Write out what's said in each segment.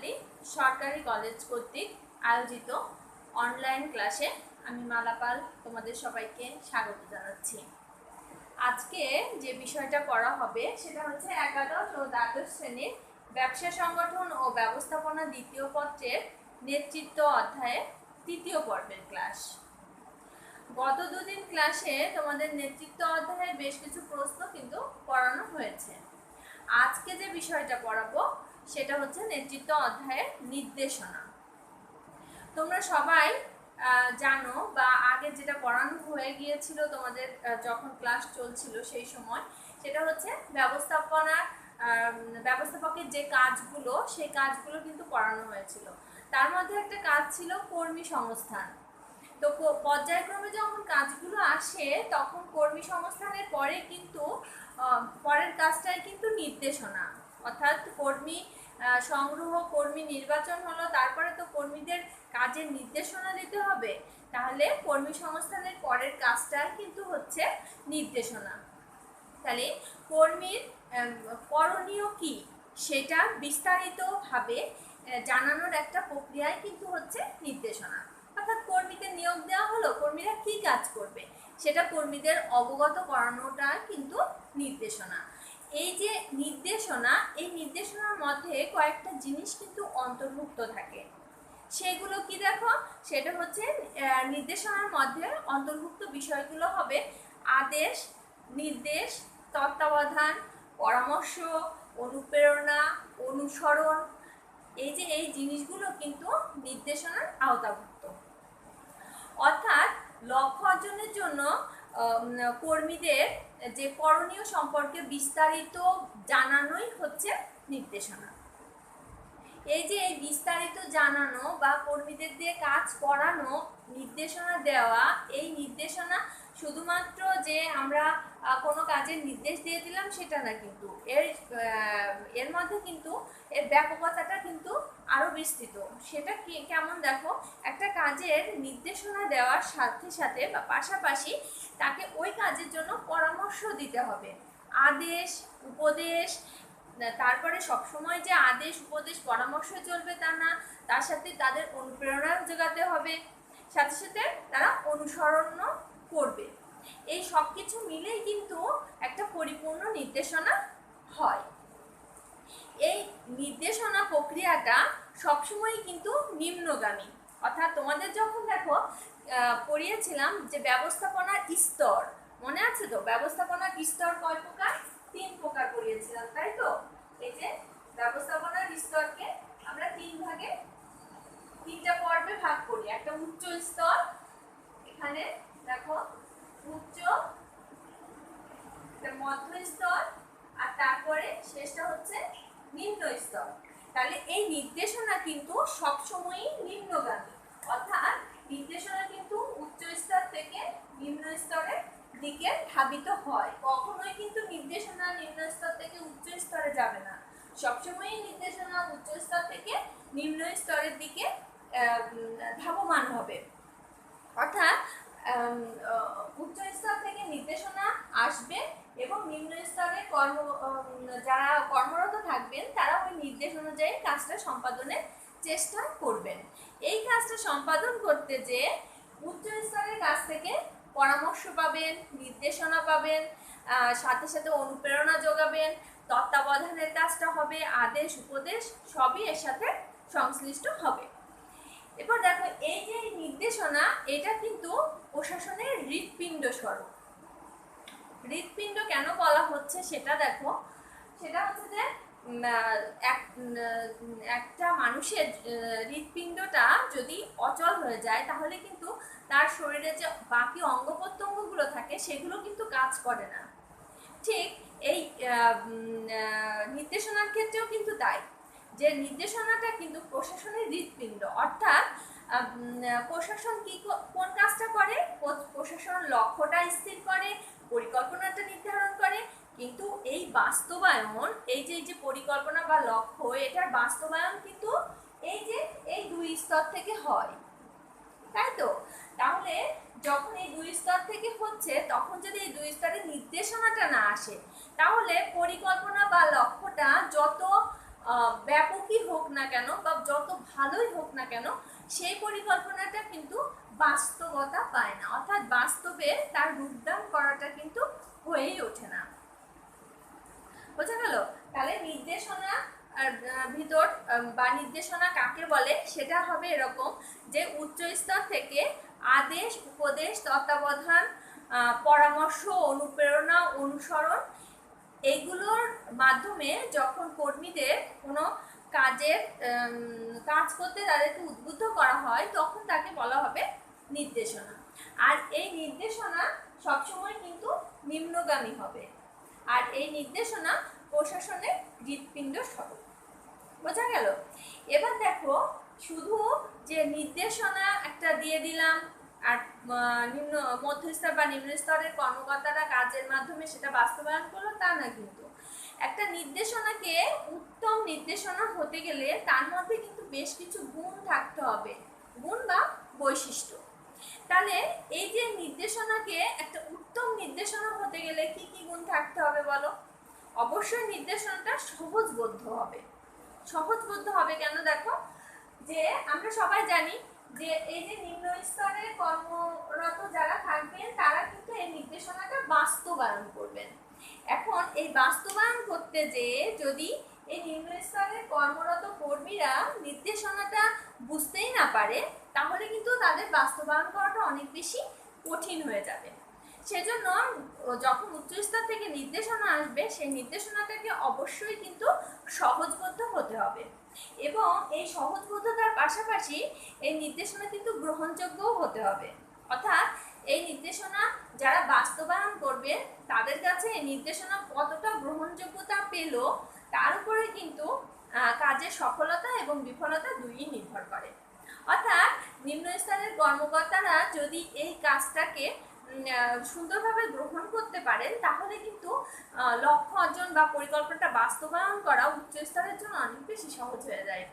সোনালী সরকারি কলেজ কর্তৃক আয়োজিত অনলাইন ক্লাসে আমি মালাপাল তোমাদের সবাইকে স্বাগত জানাচ্ছি। আজকে যে বিষয়টা পড়া হবে সেটা হচ্ছে একাদশ ও দ্বাদশ শ্রেণীর ব্যবসা সংগঠন ও ব্যবস্থাপনা দ্বিতীয় পত্রের নেতৃত্ব অধ্যায়ে তৃতীয় পর্বের ক্লাস। গত দুদিন ক্লাসে তোমাদের নেতৃত্ব অধ্যায়ের বেশ কিছু প্রশ্ন কিন্তু পড়ানো হয়েছে। আজকে যে বিষয়টা পড়াবো সেটা হচ্ছে নেতৃত্ব অধ্যায়ের নির্দেশনা। তোমরা সবাই জানো বা আগে যেটা পড়ানো হয়ে গিয়েছিল তোমাদের যখন ক্লাস চলছিল সেই সময়, সেটা হচ্ছে ব্যবস্থাপকের যে কাজগুলো সেই কাজগুলো কিন্তু পড়ানো হয়েছিল। তার মধ্যে একটা কাজ ছিল কর্মী সংস্থান। তো পর্যায়ক্রমে যখন কাজগুলো আসে তখন কর্মী সংস্থানের পরে কিন্তু পরের কাজটাই কিন্তু নির্দেশনা, অর্থাৎ কর্মী সংগ্রহ, কর্মী নির্বাচন হলো, তারপরে তো কর্মীদের কাজের নির্দেশনা দিতে হবে। তাহলে কর্মী সংস্থানের পরের কাজটাই কিন্তু হচ্ছে নির্দেশনা। তাহলে কর্মীর করণীয় কি সেটা বিস্তারিতভাবে জানানোর একটা প্রক্রিয়ায় কিন্তু হচ্ছে নির্দেশনা। অর্থাৎ কর্মীকে নিয়োগ দেওয়া হলো, কর্মীরা কি কাজ করবে সেটা কর্মীদের অবগত করানোটা কিন্তু নির্দেশনা। এই যে নির্দেশনা, এই নির্দেশনার মধ্যে কয়েকটা জিনিস কিন্তু অন্তর্ভুক্ত থাকে। সেগুলো কি দেখো, সেটা হচ্ছে নির্দেশনার মধ্যে অন্তর্ভুক্ত বিষয়গুলো হবে আদেশ, নির্দেশ, তত্ত্বাবধান, পরামর্শ, অনুপ্রেরণা, অনুসরণ। এই জিনিসগুলো কিন্তু নির্দেশনার আওতাভুক্ত। অর্থাৎ লক্ষ্য অর্জনের জন্য কর্মীদের যে করণীয় সম্পর্কে বিস্তারিত জানানোই হচ্ছে নির্দেশনা। এই যে এই বিস্তারিত জানানো বা কর্মীদের দিয়ে কাজ করানো, নির্দেশনা দেওয়া, এই নির্দেশনা শুধুমাত্র যে আমরা কোনো কাজের নির্দেশ দিয়ে দিলাম সেটা না, কিন্তু এর মধ্যে কিন্তু এর ব্যাপকতাটা কিন্তু আরও বিস্তৃত। সেটা কেমন দেখো, একটা কাজের নির্দেশনা দেওয়ার সাথে সাথে বা পাশাপাশি তাকে ওই কাজের জন্য পরামর্শ দিতে হবে, আদেশ, উপদেশ। তারপরে সবসময় যে আদেশ, উপদেশ, পরামর্শ চলবে তা না, তার সাথে তাদের অনুপ্রেরণা যোগাতে হবে, সাথে সাথে তারা অনুসরণও করবে। এই সব কিছু মিলেই কিন্তু একটা পরিপূর্ণ নির্দেশনা হয়। এই নির্দেশনা প্রক্রিয়াটা সবসময় কিন্তু নিম্নগামী। অর্থাৎ তোমাদের যখন দেখো পড়িয়েছিলাম যে ব্যবস্থাপনার স্তর, মনে আছে তো? ব্যবস্থাপনার স্তর কয় প্রকার? 3 প্রকার পড়িয়েছিলাম, তাই তো? এই যে ব্যবস্থাপনার স্তরকে আমরা 3টা পর্বে ভাগ করি। একটা উচ্চ স্তর, এখানে দেখো উচ্চ, একটা মধ্য স্তর, আর তারপরে শেষটা হচ্ছে নিম্ন স্তর। তাহলে এই নির্দেশনা কিন্তু সবসময়ই নিম্নগামী, অর্থাৎ নির্দেশনা কিন্তু উচ্চ স্তর থেকে নিম্ন স্তরের দিকে ধাবিত হয়। কখনোই কিন্তু নির্দেশনা নিম্ন স্তর থেকে উচ্চ স্তরে যাবে না, সবসময়ই নির্দেশনা উচ্চ স্তর থেকে নিম্ন স্তরের দিকে ধাবমান হবে। অর্থাৎ উচ্চ স্তর থেকে নির্দেশনা আসবে এবং নিম্ন স্তরে যারা কর্মরত থাকবেন তারা ওই নির্দেশ অনুযায়ী কাজটা সম্পাদনের চেষ্টা করবেন। এই কাজটা সম্পাদন করতে যে উচ্চ স্তরের কাছ থেকে পরামর্শ পাবেন, নির্দেশনা পাবেন, সাথে সাথে অনুপ্রেরণা যোগাবেন, তত্ত্বাবধানের কাজটা হবে, আদেশ, উপদেশ সবই এর সাথে সংশ্লিষ্ট হবে। এবার দেখো, এই যে নির্দেশনা, এটা কিন্তু প্রশাসনের হৃৎপিণ্ড স্বরূপ। হৃৎপিণ্ড কেন বলা হচ্ছে সেটা দেখো, সেটা হচ্ছে যে একটা মানুষের হৃৎপিণ্ডটা যদি অচল হয়ে যায় তাহলে কিন্তু তার শরীরে যে বাকি অঙ্গ প্রত্যঙ্গগুলো থাকে সেগুলো কিন্তু কাজ করে না। ঠিক এই নির্দেশনার ক্ষেত্রেও কিন্তু তাই, যে নির্দেশনাটা কিন্তু প্রশাসনের হৃৎপিণ্ড। অর্থাৎ প্রশাসন কোন কাজটা করে? প্রশাসন লক্ষ্যটা স্থির করে, পরিকল্পনাটা নির্ধারণ করে, কিন্তু এই বাস্তবায়ন, এই যে পরিকল্পনা বা লক্ষ্য, এটার বাস্তবায়ন কিন্তু এই 2 স্তর থেকে হয়, তাই তো? তাহলে যখন এই 2 স্তর থেকে হচ্ছে, তখন যদি এই 2 স্তরের নির্দেশনাটা না আসে তাহলে পরিকল্পনা বা লক্ষ্যটা যত ব্যাপকই হোক না কেন বা যত ভালোই হোক না কেন, সেই পরিকল্পনাটা কিন্তু বাস্তবতা পায় না, অর্থাৎ বাস্তবে তার রূপদান করাটা কিন্তু হয়েই ওঠে না। বোঝা গেল? তাহলে নির্দেশনা ভিতর বা নির্দেশনা কাকে বলে, সেটা হবে এরকম যে উচ্চ স্তর থেকে আদেশ, উপদেশ, তত্ত্বাবধান, পরামর্শ, অনুপ্রেরণা, অনুসরণ, এইগুলোর মাধ্যমে যখন কর্মীদের কোনো কাজ করতে তাদেরকে উদ্বুদ্ধ করা হয়, তখন তাকে বলা হবে নির্দেশনা। আর এই নির্দেশনা সবসময় কিন্তু নিম্নগামী হবে, আর এই নির্দেশনা প্রশাসনের হৃৎপিণ্ড স্বরূপ। বোঝা গেল? এবার দেখো, শুধু যে নির্দেশনা একটা দিয়ে দিলাম আর মধ্যস্তর বা নিম্ন স্তরের কর্মকর্তারা কাজের মাধ্যমে সেটা বাস্তবায়ন করলো, তা না। কিন্তু একটা নির্দেশনাকে উত্তম নির্দেশনা হতে গেলে তার মধ্যে কিন্তু বেশ কিছু গুণ থাকতে হবে, গুণ বা বৈশিষ্ট্য। তাহলে এই যে নির্দেশনাকে একটা উত্তম নির্দেশনা হতে গেলে কি কি গুণ থাকতে হবে বলো? অবশ্যই নির্দেশনাটা সহজবোধ্য হবে। সহজবোধ্য হবে কেন? দেখো, যে আমরা সবাই জানি যে এই যে নিম্ন স্তরের কর্মরত যারা থাকবেন তারা কিন্তু এই নির্দেশনাটা বাস্তবায়ন করবেন। এখন এই বাস্তবায়ন করতে যেয়ে যদি এই নিম্ন স্তরের কর্মরত কর্মীরা নির্দেশনাটা বুঝতেই না পারে, তাহলে কিন্তু তাদের বাস্তবায়ন করাটা অনেক বেশি কঠিন হয়ে যাবে। সেজন্য যখন উচ্চস্তর থেকে নির্দেশনা আসবে, সেই নির্দেশনাটাকে অবশ্যই কিন্তু সহজবোধ্য হতে হবে, এবং এই সহজবোধ্যতার পাশাপাশি এই নির্দেশনা কিন্তু গ্রহণযোগ্যও হতে হবে। অর্থাৎ এই নির্দেশনা যারা বাস্তবায়ন করবে তাদের কাছে এই নির্দেশনা কতটা গ্রহণযোগ্যতা পেল, তার উপরে কিন্তু কাজের সফলতা এবং বিফলতা দুইই নির্ভর করে। অর্থাৎ নিম্ন স্তরের কর্মকর্তারা যদি এই কাজটাকে সুন্দরভাবে গ্রহণ করতে পারেন, তাহলে কিন্তু লক্ষ্য অর্জন বা পরিকল্পনাটা বাস্তবায়ন করা উচ্চ স্তরের জন্য অনেক বেশি সহজ হয়ে যায়।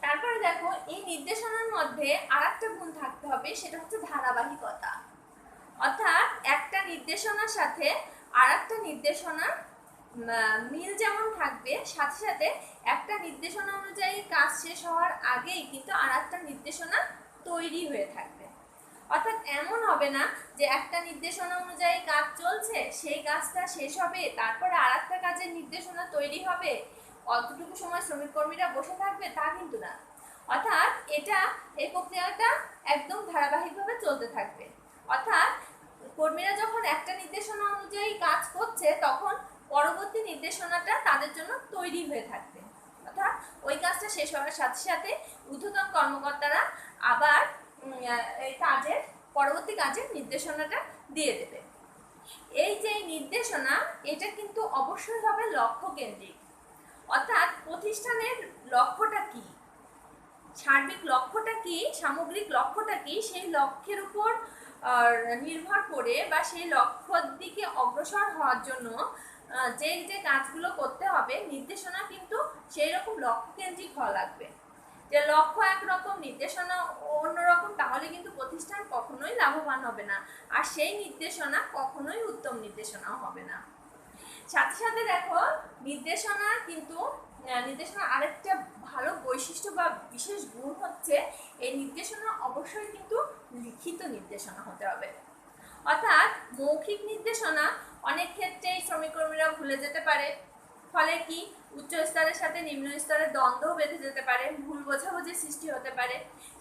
তারপরে দেখো, এই নির্দেশনার মধ্যে আরেকটা গুণ থাকতে হবে, সেটা হচ্ছে ধারাবাহিকতা। অর্থাৎ একটা নির্দেশনার সাথে আরেকটা নির্দেশনার মিল যেমন থাকবে, সাথে সাথে একটা নির্দেশনা অনুযায়ী কাজ শেষ হওয়ার আগেই কিন্তু আরেকটা নির্দেশনা তৈরি হয়ে থাকবে। অর্থাৎ এমন হবে না যে একটা নির্দেশনা অনুযায়ী কাজ চলছে, সেই কাজটা শেষ হবে, তারপরে আরেকটা কাজের নির্দেশনা তৈরি হবে, অতটুকু সময় শ্রমিক কর্মীরা বসে থাকবে, তা কিন্তু না। অর্থাৎ এই প্রক্রিয়াটা একদম ধারাবাহিকভাবে চলতে থাকবে। অর্থাৎ কর্মীরা যখন একটা নির্দেশনা অনুযায়ী কাজ করছে, তখন পরবর্তী নির্দেশনাটা তাদের জন্য তৈরি হয়ে থাকবে। অর্থাৎ ওই কাজটা শেষ হওয়ার সাথে সাথে ঊর্ধ্বতন কর্মকর্তারা আবার এই পরবর্তী কাজের নির্দেশনাটা দিয়ে দেবে। এই যে নির্দেশনা, এটা কিন্তু অবশ্যই হবে লক্ষ্য কেন্দ্রিক। অর্থাৎ প্রতিষ্ঠানের লক্ষ্যটা কি, সার্বিক লক্ষ্যটা কি, সামগ্রিক লক্ষ্যটা কি, সেই লক্ষ্যের উপর নির্ভর করে বা সেই লক্ষ্যের দিকে অগ্রসর হওয়ার জন্য যে কাজগুলো করতে হবে, নির্দেশনা কিন্তু সেই রকম লক্ষ্য কেন্দ্রিক হওয়া লাগবে। যে লক্ষ্য একরকম, নির্দেশনা অন্যরকম, তাহলে কিন্তু প্রতিষ্ঠান কখনোই লাভবান হবে না, আর সেই নির্দেশনা কখনোই উত্তম নির্দেশনা হবে না। সাথে সাথে দেখো, নির্দেশনা আরেকটা ভালো বৈশিষ্ট্য বা বিশেষ গুণ হচ্ছে, এই নির্দেশনা অবশ্যই কিন্তু লিখিত নির্দেশনা হতে হবে। অর্থাৎ মৌখিক নির্দেশনা অনেক ক্ষেত্রেই শ্রমিক কর্মীরা ভুলে যেতে পারে, ফলে কি উচ্চ স্তরের সাথে নিম্ন স্তরের দ্বন্দ্ব বেঁধে যেতে পারে, ভুল বোঝাবুঝি সৃষ্টি হতে পারে।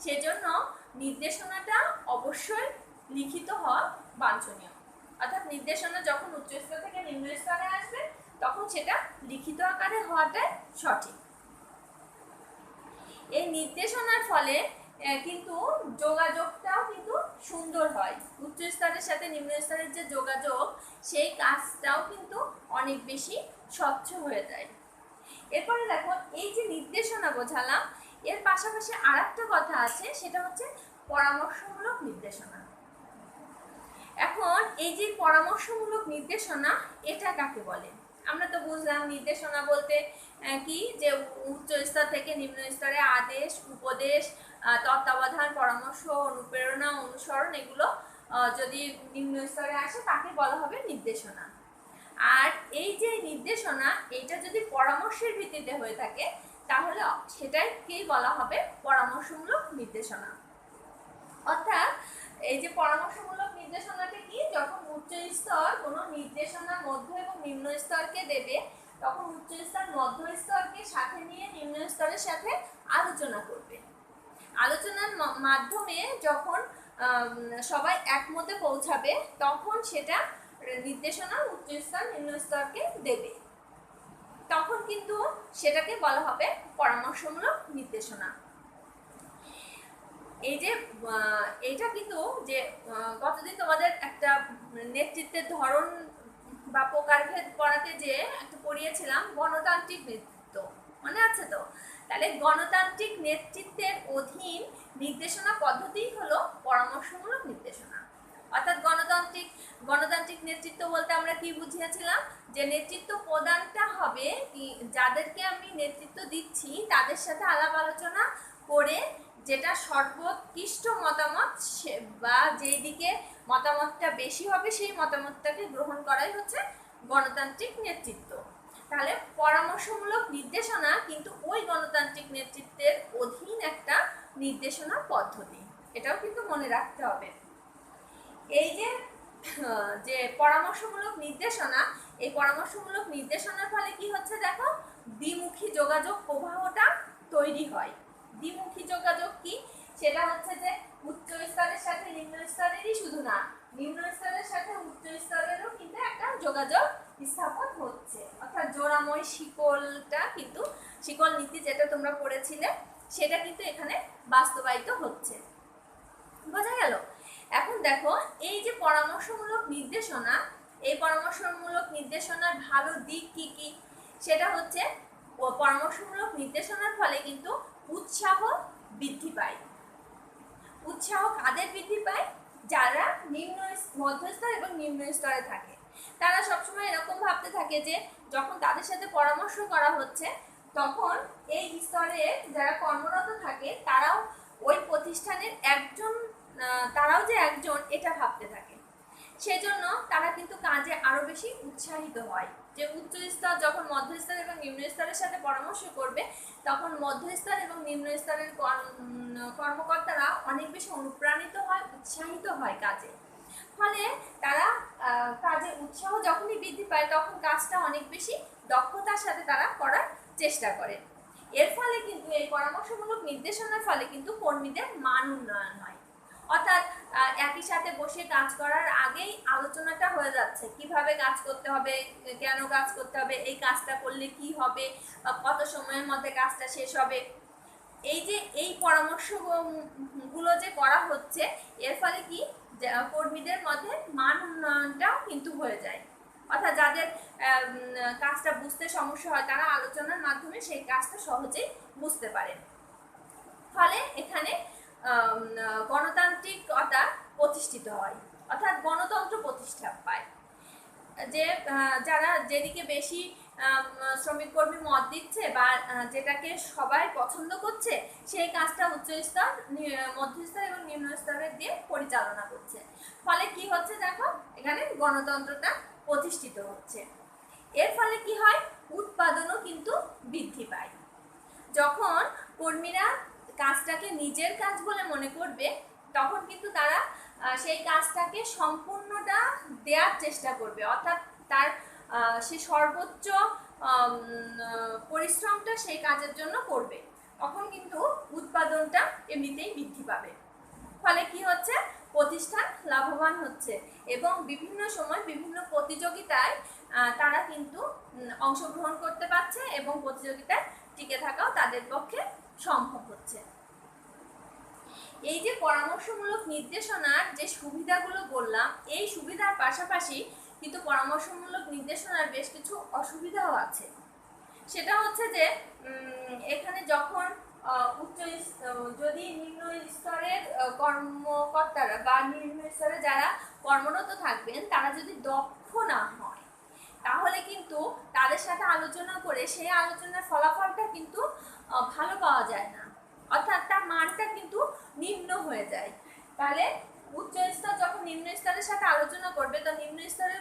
সেজন্য নির্দেশনাটা অবশ্যই লিখিত হওয়া বাঞ্ছনীয়। অর্থাৎ নির্দেশনা যখন উচ্চ স্তর থেকে নিম্ন স্তরে আসবে, তখন সেটা লিখিত আকারে হওয়াটাই সঠিক। এই নির্দেশনার ফলে কিন্তু যোগাযোগটাও কিন্তু সুন্দর হয়। উচ্চ স্তরের সাথে নিম্ন স্তরের যে যোগাযোগ, সেই কাজটাও কিন্তু অনেক বেশি স্বচ্ছ হয়ে যায়। এরপরে দেখো, এই যে নির্দেশনা বোঝালাম, এর পাশাপাশি আরেকটা কথা আছে, সেটা হচ্ছে পরামর্শমূলক নির্দেশনা। এখন এই যে পরামর্শমূলক নির্দেশনা, এটা কাকে বলে? আমরা তো বুঝলাম নির্দেশনা বলতে কি, যে উচ্চ স্তর থেকে নিম্ন স্তরে আদেশ, উপদেশ, তত্ত্বাবধান, পরামর্শ, অনুপ্রেরণা, অনুসরণ, এগুলো যদি নিম্ন স্তরে আসে তাকে বলা হবে নির্দেশনা। আর এই যে নির্দেশনা, এইটা যদি পরামর্শের ভিত্তিতে হয়ে থাকে তাহলে সেটাকেই বলা হবে পরামর্শমূলক নির্দেশনা। অর্থাৎ এই যে পরামর্শমূলক নির্দেশনাটা কি, যখন উচ্চ স্তর কোনো নির্দেশনা মধ্য এবং নিম্ন স্তরকে দেবে, তখন উচ্চ স্তর মধ্য স্তরকে সাথে নিয়ে নিম্ন স্তরের সাথে আলোচনা করবে। আলোচনার মাধ্যমে যখন সবাই একমতে পৌঁছাবে, তখন সেটা নির্দেশনা উচ্চ স্তর নিম্ন স্তরকে দেবে, তখন কিন্তু সেটাকে বলা হবে পরামর্শমূলক নির্দেশনা। এই যে এইটা কিন্তু যে গতদিন তোমাদের একটা নেতৃত্বের ধরন বা প্রকারভেদ পড়াতে যে একটা পড়িয়েছিলাম গণতান্ত্রিক নেতৃত্ব, মনে আছে তো? তাহলে গণতান্ত্রিক নেতৃত্বের অধীন নির্দেশনা পদ্ধতি হলো পরামর্শমূলক নির্দেশনা। অর্থাৎ গণতান্ত্রিক নেতৃত্ব বলতে আমরা কি বুঝিয়েছিলাম, যে নেতৃত্ব প্রদানটা হবে যাদেরকে আমি নেতৃত্ব দিচ্ছি তাদের সাথে আলাপ আলোচনা করে যেটা সর্বোৎকৃষ্ট মতামত বা যেই দিকে মতামতটা বেশি হবে সেই মতামতটাকে গ্রহণ করাই হচ্ছে গণতান্ত্রিক নেতৃত্ব। তাহলে পরামর্শমূলক নির্দেশনা কিন্তু ওই গণতান্ত্রিক নেতৃত্বের অধীন একটা নির্দেশনা পদ্ধতি, এটাও কিন্তু মনে রাখতে হবে। এই যে পরামর্শমূলক নির্দেশনা, এই পরামর্শমূলক নির্দেশনার ফলে কি হচ্ছে দেখো, দ্বিমুখী যোগাযোগ প্রবাহটা তৈরি হয়। দ্বিমুখী যোগাযোগ কি, সেটা হচ্ছে যে উচ্চ স্তরের সাথে নিম্ন স্তরেরই শুধু না, নিম্ন স্তরের সাথে উচ্চ স্তরেরও কিন্তু একটা যোগাযোগ স্থাপন হচ্ছে। অর্থাৎ জোড়াময় শিকলটা কিন্তু, শিকল নীতি যেটা তোমরা পড়েছিলে সেটা কিন্তু এখানে বাস্তবায়িত হচ্ছে। বোঝা গেল? এখন দেখো এই যে পরামর্শমূলক নির্দেশনা, এই পরামর্শমূলক নির্দেশনার ভালো দিক কি কি, সেটা হচ্ছে পরামর্শমূলক নির্দেশনার ফলে কিন্তু উৎসাহ বৃদ্ধি পায়। উৎসাহ কাদের বৃদ্ধি পায়? যারা মধ্যস্তর এবং নিম্ন স্তরে থাকে। তারা সবসময় এরকম ভাবতে থাকে যে যখন তাদের সাথে পরামর্শ করা হচ্ছে, তখন এই স্তরে যারা কর্মরত থাকে তারাও ওই প্রতিষ্ঠানের একজন, তারাও যে একজন এটা ভাবতে থাকে। সেজন্য তারা কিন্তু কাজে আরো বেশি উৎসাহিত হয়। যে উচ্চ স্তর যখন মধ্যস্তর এবং নিম্ন স্তরের সাথে পরামর্শ করবে, তখন মধ্যস্তর এবং নিম্ন স্তরের কর্মকর্তারা অনেক বেশি অনুপ্রাণিত হয়, উৎসাহিত হয় কাজে। ফলে তারা কাজে উৎসাহ যখনই বৃদ্ধি পায়, তখন কাজটা অনেক বেশি দক্ষতার সাথে তারা করার চেষ্টা করে। এর ফলে কিন্তু এই পরামর্শমূলক নির্দেশনার ফলে কিন্তু কর্মীদের মান উন্নয়ন হয়। অর্থাৎ একই সাথে বসে কাজ করার আগেই আলোচনাটা হয়ে যাচ্ছে, কিভাবে কাজ করতে হবে, কেন কাজ করতে হবে, এই কাজটা করলে কি হবে, কত সময়ের মধ্যে কাজটা শেষ হবে। এই যে এই পরামর্শগুলো যে করা হচ্ছে, এর ফলে কি কর্মীদের মধ্যে মান উন্নয়নটাও কিন্তু হয়ে যায়। অর্থাৎ যাদের কাজটা বুঝতে সমস্যা হয়, তারা আলোচনার মাধ্যমে সেই কাজটা সহজেই বুঝতে পারেন। ফলে এখানে গণতান্ত্রিকতা প্রতিষ্ঠিত হয়, অর্থাৎ গণতন্ত্র প্রতিষ্ঠা পায়। যে যারা যেদিকে বেশি শ্রমিক কর্মী মত দিচ্ছে বা যেটাকে সবাই পছন্দ করছে, সেই কাজটা উচ্চ স্তর, মধ্যস্তর এবং নিম্ন স্তরের দিয়ে পরিচালনা করছে। ফলে কি হচ্ছে দেখো, এখানে গণতন্ত্রটা প্রতিষ্ঠিত হচ্ছে। এর ফলে কি হয়, উৎপাদনও কিন্তু বৃদ্ধি পায়। যখন কর্মীরা কাজটাকে নিজের কাজ বলে মনে করবে, তখন কিন্তু তারা সেই কাজটাকে সম্পূর্ণটা দেওয়ার চেষ্টা করবে। অর্থাৎ তার সে সর্বোচ্চ পরিশ্রমটা সেই কাজের জন্য করবে। তখন কিন্তু উৎপাদনটা এমনিতেই বৃদ্ধি পাবে। ফলে কি হচ্ছে, প্রতিষ্ঠান লাভবান হচ্ছে এবং বিভিন্ন সময় বিভিন্ন প্রতিযোগিতায় তারা কিন্তু অংশগ্রহণ করতে পারছে এবং প্রতিযোগিতায় টিকে থাকাও তাদের পক্ষে সম্ভব হচ্ছে। এই যে পরামর্শমূলক নির্দেশনার যে সুবিধাগুলো বললাম, এই সুবিধার পাশাপাশি কিন্তু পরামর্শমূলক নির্দেশনার বেশ কিছু অসুবিধাও আছে। সেটা হচ্ছে যে এখানে যখন যদি নিম্ন স্তরের কর্মকর্তারা বা নিম্ন স্তরে যারা কর্মরত থাকবেন, তারা যদি দক্ষ না হয়, তাহলে কিন্তু তাদের সাথে আলোচনা করে সেই আলোচনার ফলাফলটা কিন্তু ভালো পাওয়া যায় না। অর্থাৎ তার মানটা কিন্তু নিম্ন হয়ে যায়। তাহলে উচ্চ স্তর যখন নিম্ন স্তরের সাথে আলোচনা করবে, তো নিম্ন স্তরের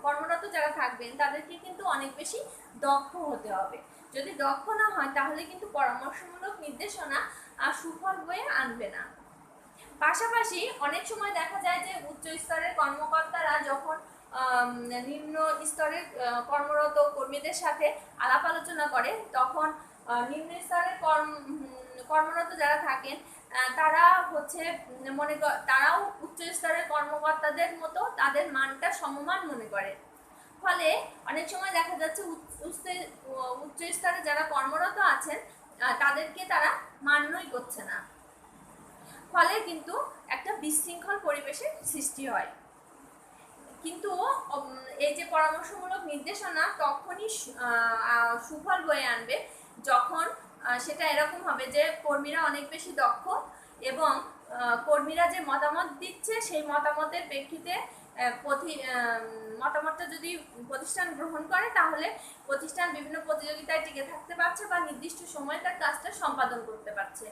কর্মরত যারা থাকবেন তাদেরকে কিন্তু অনেক বেশি দক্ষ হতে হবে। যদি দক্ষ না হয় তাহলে কিন্তু পরামর্শমূলক নির্দেশনা সুফল বয়ে আনবে না। পাশাপাশি অনেক সময় দেখা যায় যে উচ্চ স্তরের কর্মকর্তারা যখন নিম্ন স্তরের কর্মরত কর্মীদের সাথে আলাপ আলোচনা করে, তখন নিম্ন স্তরের কর্মরত যারা থাকেন তারা হচ্ছে তারাও উচ্চ স্তরের কর্মকর্তাদের মতো তাদের মানটা সমমান মনে করে। ফলে অনেক সময় দেখা যাচ্ছে উচ্চ স্তরে যারা কর্মরত আছেন তাদেরকে তারা মান্যই করছে না, ফলে কিন্তু একটা বিশৃঙ্খল পরিবেশের সৃষ্টি হয়। কিন্তু এই যে পরামর্শমূলক নির্দেশনা তখনই সুফল বয়ে আনবে যখন সেটা এরকম হবে যে কর্মীরা অনেক বেশি দক্ষ এবং কর্মীরা যে মতামত দিচ্ছে সেই মতামতের প্রেক্ষিতে মতামতটা যদি প্রতিষ্ঠান গ্রহণ করে তাহলে প্রতিষ্ঠান বিভিন্ন প্রতিযোগিতায় টিকে থাকতে পারছে বা নির্দিষ্ট সময়ে তার কাজটা সম্পাদন করতে পারছে।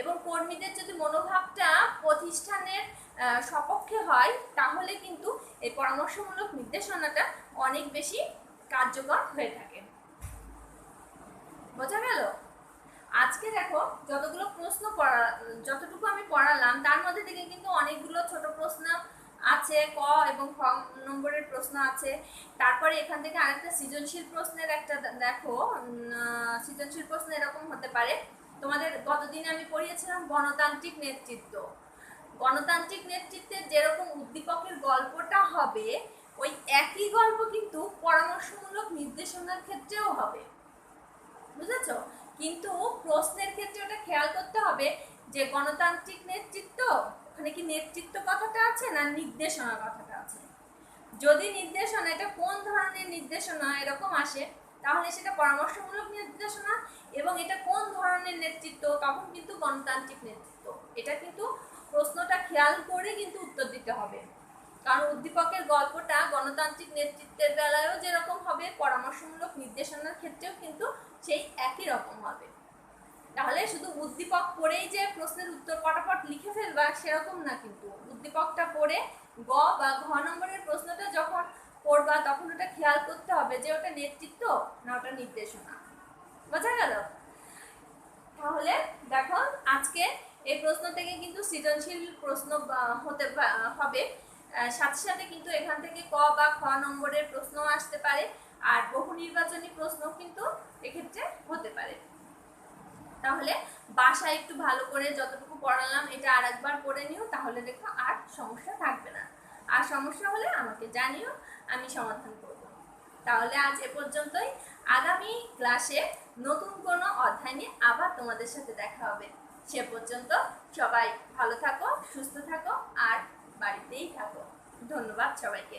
এবং কর্মীদের যদি মনোভাবটা প্রতিষ্ঠানের সপক্ষে হয় তাহলে কিন্তু এই পরামর্শমূলক নির্দেশনাটা অনেক বেশি কার্যকর হয়ে থাকে। বোঝা গেল? আজকে দেখো যতটুকু আমি পড়ালাম তার মধ্যে থেকে কিন্তু অনেকগুলো ছোট প্রশ্ন আছে, ক এবং খ নম্বরের প্রশ্ন আছে। তারপরে এখান থেকে আরেকটা সৃজনশীল প্রশ্নের একটা দেখো, সৃজনশীল প্রশ্ন এরকম হতে পারে, তোমাদের গতদিন আমি পড়িয়েছিলাম গণতান্ত্রিক নেতৃত্ব। গণতান্ত্রিক নেতৃত্বের যেরকম উদ্দীপকের গল্পটা হবে, ওই একই গল্প কিন্তু পরামর্শমূলক নির্দেশনার ক্ষেত্রেও হবে। বুঝেছ? কিন্তু প্রশ্নের ক্ষেত্রে ওটা খেয়াল করতে হবে যে গণতান্ত্রিক নেতৃত্ব, ওখানে কি নেতৃত্ব কথাটা আছে না নির্দেশনা কথাটা আছে। যদি নির্দেশনা, এটা কোন ধরনের নির্দেশনা এরকম আসে তাহলে সেটা পরামর্শমূলক নির্দেশনা, এবং এটা কোন ধরনের নেতৃত্ব তখন কিন্তু গণতান্ত্রিক নেতৃত্ব। এটা কিন্তু প্রশ্নটা খেয়াল করে কিন্তু উত্তর দিতে হবে, কারণ উদ্দীপকের গল্পটা গণতান্ত্রিক নেতৃত্বের বেলায়ও যেরকম হবে পরামর্শমূলক নির্দেশনার ক্ষেত্রেও কিন্তু সেই একই রকম হবে। তাহলে শুধু উদ্দীপক পড়েই যে প্রশ্নের উত্তর পটাপট লিখে ফেলবা সেরকম না, কিন্তু উদ্দীপকটা পড়ে গ বা ঘ নম্বরের প্রশ্নটা যখন পড়বা তখন ওটা খেয়াল করতে হবে যে ওটা নেতৃত্ব না ওটা নির্দেশনা। বোঝা গেল? তাহলে দেখো আজকে এই প্রশ্ন থেকে কিন্তু সৃজনশীল প্রশ্ন হতে হবে, সাথে সাথে কিন্তু এখান থেকে ক বা খ নম্বরের প্রশ্ন আসতে পারে, আর বহু নির্বাচনী প্রশ্ন কিন্তু এক্ষেত্রে হতে পারে। তাহলে বাসায় একটু ভালো করে যতটুকু পড়ালাম এটা আরেকবার পড়ে নিও, তাহলে দেখো আর সমস্যা থাকবে না। আর সমস্যা হলে আমাকে জানিও, আমি সমাধান করব। তাহলে আজ এ পর্যন্তই। আগামী ক্লাসে নতুন কোনো অধ্যায় নিয়ে আবার তোমাদের সাথে দেখা হবে। সে পর্যন্ত সবাই ভালো থাকো, সুস্থ থাকো আর বাড়িতেই থাকো। ধন্যবাদ সবাইকে।